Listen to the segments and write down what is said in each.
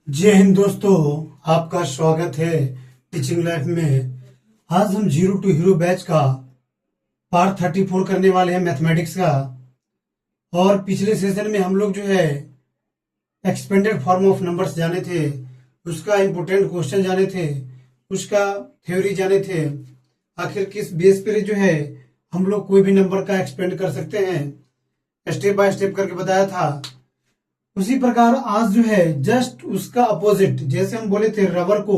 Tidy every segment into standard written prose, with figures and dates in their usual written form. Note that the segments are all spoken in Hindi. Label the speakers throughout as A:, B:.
A: जय हिंद दोस्तों, आपका स्वागत है टीचिंग लाइफ में। आज हम जीरो टू हीरो बैच का पार्ट 34 करने वाले हैं मैथमेटिक्स का। और पिछले सेशन में हम लोग जो है एक्सपेंडेड फॉर्म ऑफ नंबर्स जाने थे, उसका इम्पोर्टेंट क्वेश्चन जाने थे, उसका थ्योरी जाने थे। आखिर किस बेस पर जो है हम लोग कोई भी नंबर का एक्सपेंड कर सकते हैं, स्टेप बाय स्टेप करके बताया था। उसी प्रकार आज जो है जस्ट उसका अपोजिट, जैसे हम बोले थे रबर को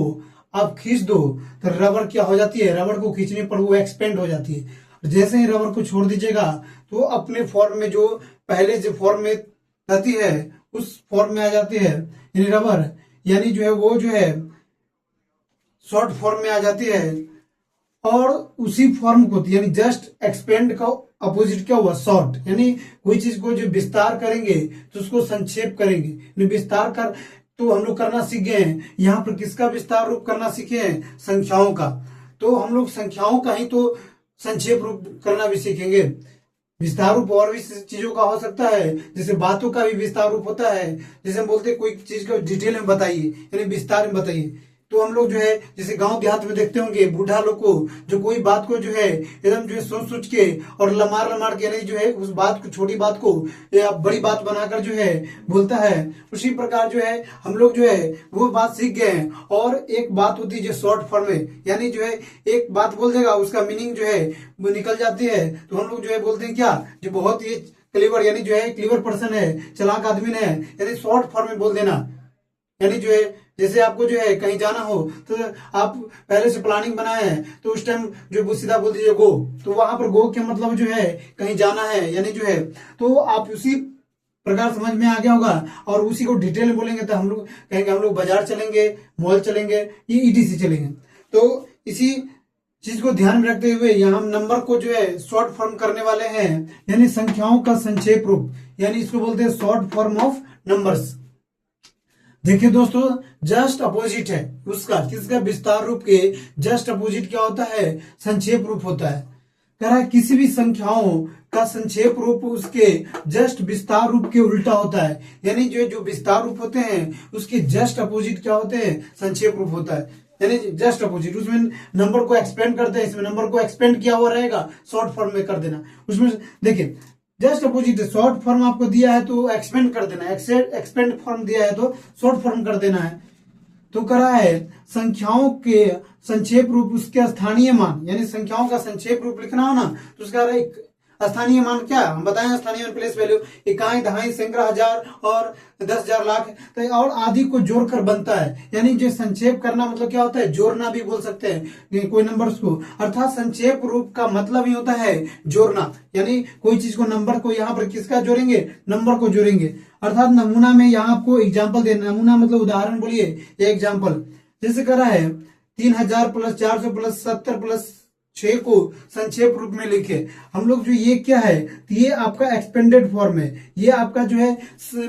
A: आप खींच दो तो रबर क्या हो जाती है, रबर को खींचने पर वो एक्सपेंड हो जाती है। जैसे ही रबर को छोड़ दीजिएगा तो अपने फॉर्म में, जो पहले जो फॉर्म में रहती है उस फॉर्म में आ जाती है, यानी रबर यानी जो है वो जो है शॉर्ट फॉर्म में आ जाती है। और उसी फॉर्म को यानी जस्ट एक्सपेंड का अपोजिट क्या हुआ, शॉर्ट। यानी कोई चीज को जो विस्तार करेंगे तो उसको संक्षेप करेंगे। यानी विस्तार कर तो हम लोग करना सीख गए हैं, यहाँ पर किसका विस्तार रूप करना सीखे हैं, संख्याओं का। तो हम लोग संख्याओं का ही तो संक्षेप रूप करना भी सीखेंगे। विस्तार रूप और भी चीजों का हो सकता है, जैसे बातों का भी विस्तार रूप होता है। जैसे हम बोलते हैं कोई चीज को डिटेल में बताइए, यानी विस्तार में बताइए। तो हम लोग जो है जैसे गांव देहात में देखते होंगे बूढ़ा लोग को, जो कोई बात को जो है एकदम जो है सोच सोच के और लमार लमार के, यानी जो है उस बात को, छोटी बात को या बड़ी बात बनाकर जो है बोलता है। उसी प्रकार जो है हम लोग जो है वो बात सीख गए हैं। और एक बात होती है जो शॉर्ट फॉर्म में, यानी जो है एक बात बोल देगा उसका मीनिंग जो है वो निकल जाती है। तो हम लोग जो है बोलते हैं क्या, जो बहुत ही क्लेवर, यानी जो है क्लेवर पर्सन है, चालाक आदमी है, यानी शॉर्ट फॉर्म में बोल देना। यानी जो है जैसे आपको जो है कहीं जाना हो तो आप पहले से प्लानिंग बनाए हैं, तो उस टाइम जो वो सीधा बोल दीजिए गो, तो वहां पर गो के मतलब जो है कहीं जाना है, यानी जो है तो आप उसी प्रकार समझ में आ गया होगा। और उसी को डिटेल में बोलेंगे तो हम लोग कहेंगे हम लोग बाजार चलेंगे, मॉल चलेंगे, ये ईटीसी चलेंगे। तो इसी चीज को ध्यान में रखते हुए यहाँ हम नंबर को जो है शॉर्ट फॉर्म करने वाले हैं, यानी संख्याओं का संक्षेप रूप, यानी इसको बोलते हैं शॉर्ट फॉर्म ऑफ नंबर्स। देखिए दोस्तों, जस्ट अपोजिट है उसका, किसका, विस्तार रूप के जस्ट अपोजिट क्या होता है, संक्षेप रूप होता है। कह रहा है किसी भी संख्याओं का संक्षेप रूप उसके जस्ट विस्तार रूप के उल्टा होता है। यानी जो विस्तार रूप होते हैं उसके जस्ट अपोजिट क्या होते हैं, संक्षेप रूप होता है। यानी जस्ट अपोजिट, उसमें नंबर को एक्सपेंड करते हैं, इसमें नंबर को एक्सपेंड किया हुआ रहेगा, शॉर्ट फॉर्म में कर देना। उसमें देखिए जस्ट अपोजिट, शॉर्ट फॉर्म आपको दिया है तो एक्सपेंड कर देना, एक्सपेंड फॉर्म दिया है तो शॉर्ट फॉर्म कर देना है। तो करा है संख्याओं के संक्षेप रूप उसके स्थानीय मान, यानी संख्याओं का संक्षेप रूप लिखना हो ना तो उसका स्थानीय मान क्या हम बताएं, स्थानीय मान प्लेस वैल्यू, इकाई, दहाई, सैकड़ा, हजार और 10,000, लाख तो और आदि को जोड़कर बनता है। यानी जो संक्षेप करना मतलब क्या होता है, जोड़ना भी बोल सकते हैं कोई नंबर्स को। अर्थात संक्षेप रूप का मतलब ही होता है जोड़ना, यानी कोई चीज को, नंबर को यहाँ पर किसका जोड़ेंगे, नंबर को जोड़ेंगे। अर्थात नमूना में यहाँ आपको एग्जाम्पल देना, नमूना मतलब उदाहरण बोलिए, एग्जाम्पल जैसे करा है 3,000 प्लस 400 प्लस 70 प्लस 6 को संक्षेप रूप में लिखे। हम लोग जो ये क्या है, ये आपका एक्सपेंडेड फॉर्म है, ये आपका जो है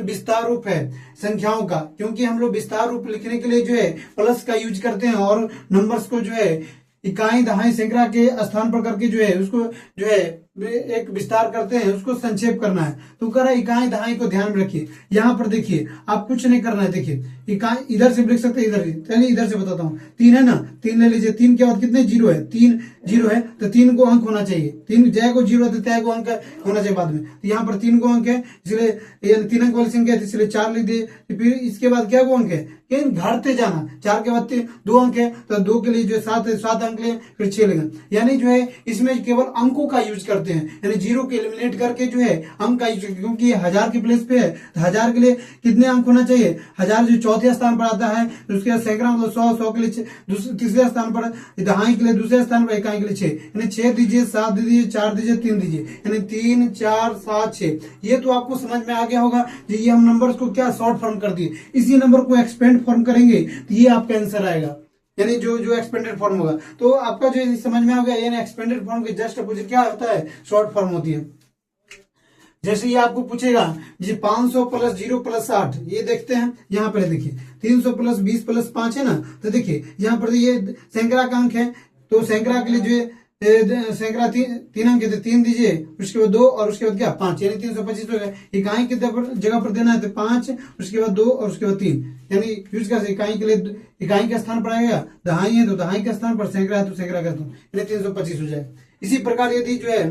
A: विस्तार रूप है संख्याओं का। क्योंकि हम लोग विस्तार रूप लिखने के लिए जो है प्लस का यूज करते हैं और नंबर्स को जो है इकाई, दहाई, सैकड़ा के स्थान पर करके जो है उसको जो है एक विस्तार करते हैं, उसको संक्षेप करना है। तो कह रहा है इकाई दहाई को ध्यान में रखिए। यहाँ पर देखिए आप कुछ नहीं करना है, देखिए इकाई इधर से लिख सकते हैं, इधर चलिए इधर से बताता हूँ। 3 है ना, 3 ले लीजिए, 3 के बाद कितने जीरो है, 3 जीरो है तो 3 को अंक होना चाहिए, 3 जय को जीरो है तो तय को अंक होना चाहिए बाद में। तो यहाँ पर 3 को अंक है, इसलिए 3 अंक वाली संख्या है इसलिए 4 लिख दिए। फिर इसके बाद क्या को अंक है, घटते जाना, 4 के बाद 2 अंक है तो 2 के लिए जो 7 है, 7 अंक लिए, फिर 6 लेंगे। यानी जो है इसमें केवल अंकों का यूज करते हैं, यानी जीरो को एलिमिनेट करके जो है अंक का यूज, क्योंकि ये 1000 के प्लेस पे है तो 1000 के लिए कितने अंक होना चाहिए, 1000 जो चौथे स्थान पर आता है, उसके बाद सैकड़ा मतलब 100, 100 के लिए तीसरे स्थान पर, दहाई के लिए दूसरे स्थान पर, इकाई के लिए 6, यानी 6 दीजिए, 7 दीजिए, 4 दीजिए, 3 दीजिए, यानी 3, 4, 7, 6। ये तो आपको समझ में आ गया होगा। ये हम नंबर्स को क्या शॉर्ट फॉर्म कर दिए, इसी नंबर को एक्सपेंड फॉर्म करेंगे तो ये आपका आंसर आएगा, यानी जो एक्सपेंडेड फॉर्म होगा। तो आपका जो समझ में आ गया, यानी एक्सपेंडेड फॉर्म के जस्ट अपोजिट क्या होता है, शॉर्ट फॉर्म होती है। जैसे ये आपको पूछेगा जी 500 प्लस 0 प्लस 8, ये देखते हैं यहाँ पर देखिए 300 प्लस 20 प्लस 5 है ना, तो देखिए यहाँ पर ये सैकड़ा का अंक है, तो सैकड़ा के लिए जो है सैकड़ा तीन अंक थे, 3 दीजिए, उसके बाद 2 और उसके बाद क्या 5, यानी 325 हो गया। इकाई कितने जगह पर देना है तो 5, उसके बाद 2 और उसके बाद 3, यानी यूज कर इकाई के लिए इकाई के स्थान पर आएगा, दहाई है तो दहाई के स्थान पर, सैकड़ा है तो सैकड़ा का स्थान, यानी 325 हो जाएगा। इसी प्रकार यदि जो है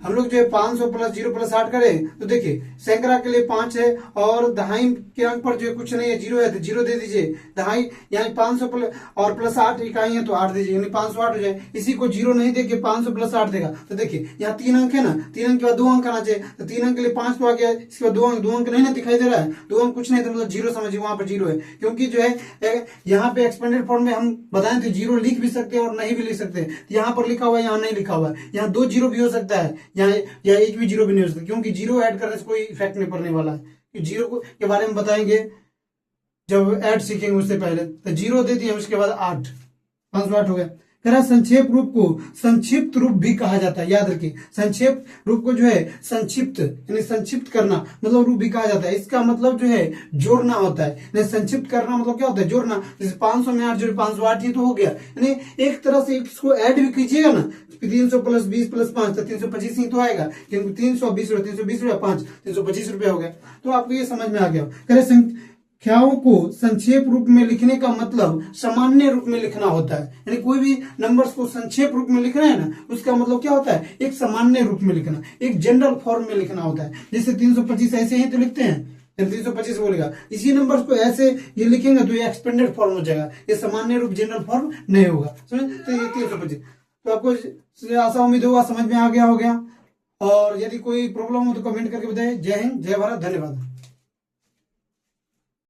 A: हम लोग जो है 500 प्लस 0 प्लस 8 करें तो देखिए सैकड़ा के लिए 5 है और दहाई के अंक पर जो है कुछ नहीं है, 0 है तो 0 दे दीजिए। दहाई यानी 500 और प्लस 8 इकाई है तो 8 दीजिए, यानी 508 हो जाए। इसी को 0 नहीं देके 500 प्लस 8 देगा तो देखिए यहाँ 3 अंक है ना, 3 अंक के बाद 2 अंक आना चाहिए, तो 3 अंक के लिए 5 तो आ गया, इसके बाद 2 अंक नहीं ना दिखाई दे रहा है, 2 अंक कुछ नहीं तो मतलब 0 समझिए, वहां पर 0 है, क्योंकि जो है यहाँ पे एक्सपेंडेड फॉर्म में हम बताएं तो 0 लिख भी सकते हैं और नहीं भी लिख सकते हैं। यहाँ पर लिखा हुआ है, यहाँ नहीं लिखा हुआ है, यहाँ 2 0 भी हो सकता है, यहाँ एक भी 0 भी नहीं हो सकता, क्योंकि 0 ऐड करने से कोई इफेक्ट नहीं पड़ने वाला है। 0 के बारे में बताएंगे जब ऐड सीखेंगे उससे पहले। तो 0 दे दिए, उसके बाद 8, 508 हो गया। कह रहा संक्षेप रूप को संक्षिप्त रूप भी कहा जाता है, याद रखिए संक्षेप रूप को जो है संक्षिप्त यानी संक्षिप्त करना मतलब रूप भी कहा जाता है। इसका मतलब जो है जोड़ना होता है, संक्षिप्त करना मतलब क्या होता है, जोड़ना। जैसे 500 में 8 जोड़े 508 ही तो हो गया, यानी एक तरह से इसको ऐड भी कीजिएगा ना, 300 प्लस 20 प्लस 5 तो 325 ही तो आएगा, क्योंकि 320 रुपया 5 325 रुपया हो गया। तो आपको ये समझ में आ गया। कह रहे संख्याओं को संक्षेप रूप में लिखने का मतलब सामान्य रूप में लिखना होता है, यानी कोई भी नंबर्स को संक्षेप रूप में लिख रहे हैं ना, उसका मतलब क्या होता है, एक सामान्य रूप में लिखना, एक जनरल फॉर्म में लिखना होता है। जैसे 325 ऐसे ही तो लिखते हैं, 325 बोलेगा, इसी नंबर्स को ऐसे ये लिखेंगे तो ये एक्सपेंडेड फॉर्म हो जाएगा, ये सामान्य रूप जनरल फॉर्म नहीं होगा, समझ। तो ये 325 तो आपको आशा उम्मीद होगा समझ में आ गया हो गया। और यदि कोई प्रॉब्लम हो तो कमेंट करके बताइए। जय हिंद, जय भारत, धन्यवाद।